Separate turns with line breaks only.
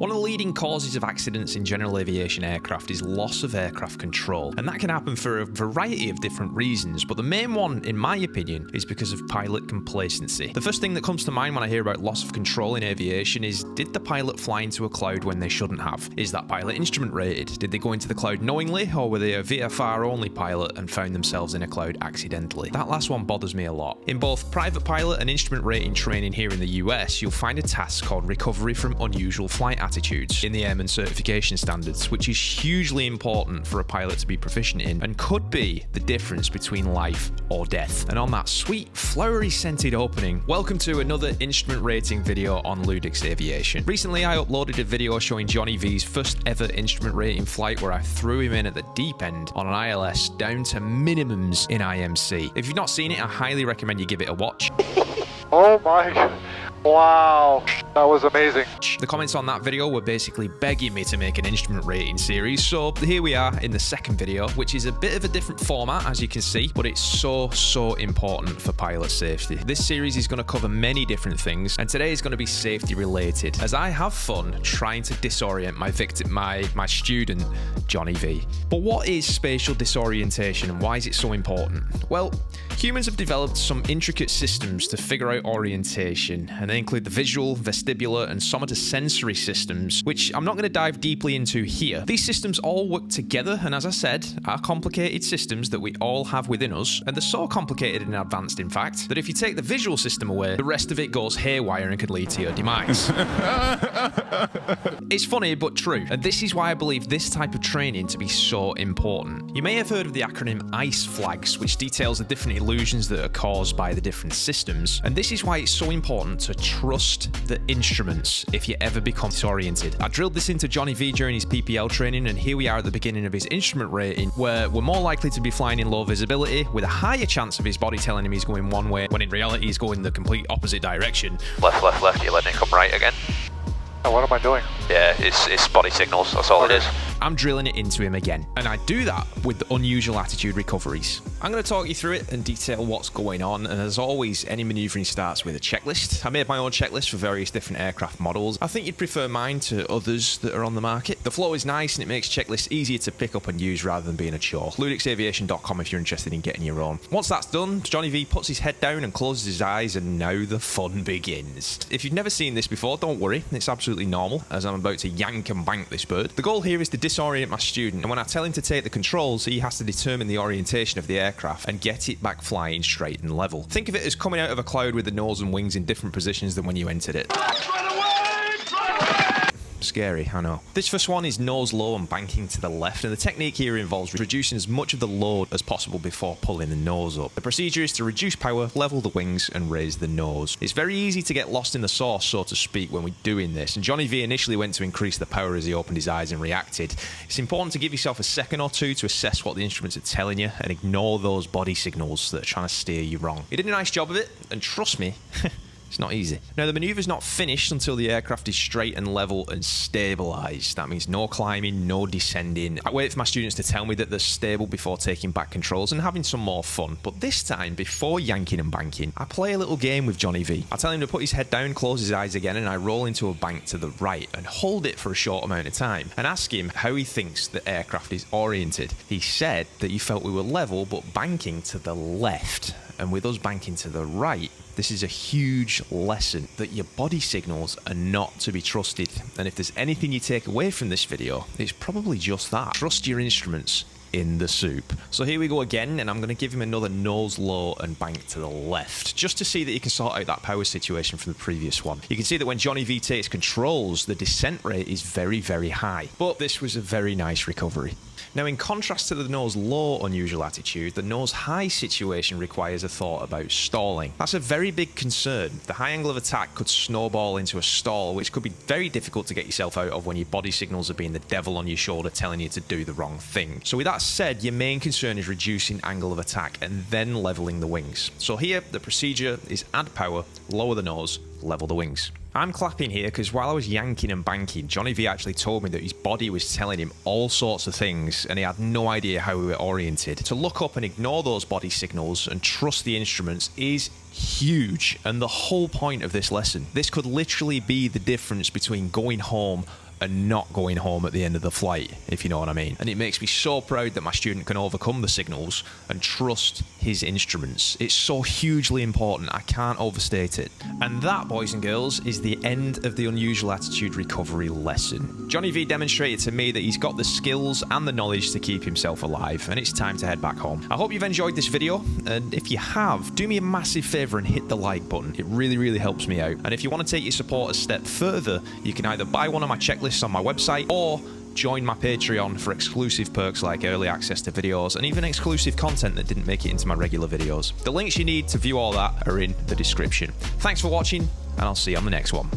One of the leading causes of accidents in general aviation aircraft is loss of aircraft control, and that can happen for a variety of different reasons, but the main one, in my opinion, is because of pilot complacency. The first thing that comes to mind when I hear about loss of control in aviation is, did the pilot fly into a cloud when they shouldn't have? Is that pilot instrument rated? Did they go into the cloud knowingly, or were they a VFR-only pilot and found themselves in a cloud accidentally? That last one bothers me a lot. In both private pilot and instrument rating training here in the US, you'll find a task called recovery from unusual flight attitudes in the Airman Certification Standards, which is hugely important for a pilot to be proficient in and could be the difference between life or death. And on that sweet, flowery-scented opening, welcome to another instrument rating video on LewDix Aviation. Recently, I uploaded a video showing Johnny V's first ever instrument rating flight where I threw him in at the deep end on an ILS down to minimums in IMC. If you've not seen it, I highly recommend you give it a watch.
Oh my, wow, that was amazing.
The comments on that video were basically begging me to make an instrument rating series, so here we are in the second video, which is a bit of a different format, as you can see, but it's so important for pilot safety. This series is going to cover many different things, and today is going to be safety related, as I have fun trying to disorient my victim, my student, Johnny V. But what is spatial disorientation and why is it so important? Well, humans have developed some intricate systems to figure out orientation, and they include the visual, vestibular, and somatosensory systems, which I'm not going to dive deeply into here. These systems all work together, and as I said, are complicated systems that we all have within us, and they're so complicated and advanced, in fact, that if you take the visual system away, the rest of it goes haywire and could lead to your demise. It's funny, but true, and this is why I believe this type of training to be so important. You may have heard of the acronym ICE flags, which details the different illusions that are caused by the different systems, and this is why it's so important to trust the instruments if you ever become disoriented. I drilled this into Johnny V during his PPL training, and here we are at the beginning of his instrument rating, where we're more likely to be flying in low visibility, with a higher chance of his body telling him he's going one way, when in reality he's going the complete opposite direction.
Left, left, left, you're letting it come right again.
Oh, what am I doing?
Yeah, it's body signals, that's all it is.
I'm drilling it into him again, and I do that with the unusual attitude recoveries. I'm going to talk you through it and detail what's going on, and as always, any manoeuvring starts with a checklist. I made my own checklist for various different aircraft models. I think you'd prefer mine to others that are on the market. The flow is nice and it makes checklists easier to pick up and use rather than being a chore. LewDixAviation.com if you're interested in getting your own. Once that's done, Johnny V puts his head down and closes his eyes, and now the fun begins. If you've never seen this before, don't worry, it's absolutely normal, as I'm about to yank and bank this bird. The goal here is to disorient my student, and when I tell him to take the controls, he has to determine the orientation of the aircraft and get it back flying straight and level. Think of it as coming out of a cloud with the nose and wings in different positions than when you entered it. Scary, I know. This first one is nose low and banking to the left, and the technique here involves reducing as much of the load as possible before pulling the nose up. The procedure is to reduce power, level the wings, and raise the nose. It's very easy to get lost in the sauce, so to speak, when we're doing this, and Johnny V initially went to increase the power as he opened his eyes and reacted. It's important to give yourself a second or two to assess what the instruments are telling you and ignore those body signals that are trying to steer you wrong. He did a nice job of it, and trust me, it's not easy. Now, the manoeuvre's not finished until the aircraft is straight and level and stabilised. That means no climbing, no descending. I wait for my students to tell me that they're stable before taking back controls and having some more fun. But this time, before yanking and banking, I play a little game with Johnny V. I tell him to put his head down, close his eyes again, and I roll into a bank to the right and hold it for a short amount of time and ask him how he thinks the aircraft is oriented. He said that he felt we were level but banking to the left. And with us banking to the right, this is a huge lesson that your body signals are not to be trusted. And if there's anything you take away from this video, it's probably just that. Trust your instruments in the soup. So here we go again, and I'm going to give him another nose low and bank to the left, just to see that you can sort out that power situation from the previous one. You can see that when Johnny V takes controls, the descent rate is very, very high. But this was a very nice recovery. Now, in contrast to the nose low unusual attitude, the nose high situation requires a thought about stalling. That's a very big concern. The high angle of attack could snowball into a stall, which could be very difficult to get yourself out of when your body signals are being the devil on your shoulder telling you to do the wrong thing. So with that said, your main concern is reducing angle of attack and then leveling the wings. So here, the procedure is add power, lower the nose, level the wings. I'm clapping here because while I was yanking and banking, Johnny V actually told me that his body was telling him all sorts of things and he had no idea how we were oriented. To look up and ignore those body signals and trust the instruments is huge, and the whole point of this lesson. This could literally be the difference between going home and not going home at the end of the flight, if you know what I mean. And it makes me so proud that my student can overcome the signals and trust his instruments. It's so hugely important, I can't overstate it. And that, boys and girls, is the end of the unusual attitude recovery lesson. Johnny V demonstrated to me that he's got the skills and the knowledge to keep himself alive, and it's time to head back home. I hope you've enjoyed this video, and if you have, do me a massive favour and hit the like button. It really, really helps me out. And if you want to take your support a step further, you can either buy one of my checklists on my website or join my Patreon for exclusive perks like early access to videos and even exclusive content that didn't make it into my regular videos. The links you need to view all that are in the description. Thanks for watching, and I'll see you on the next one.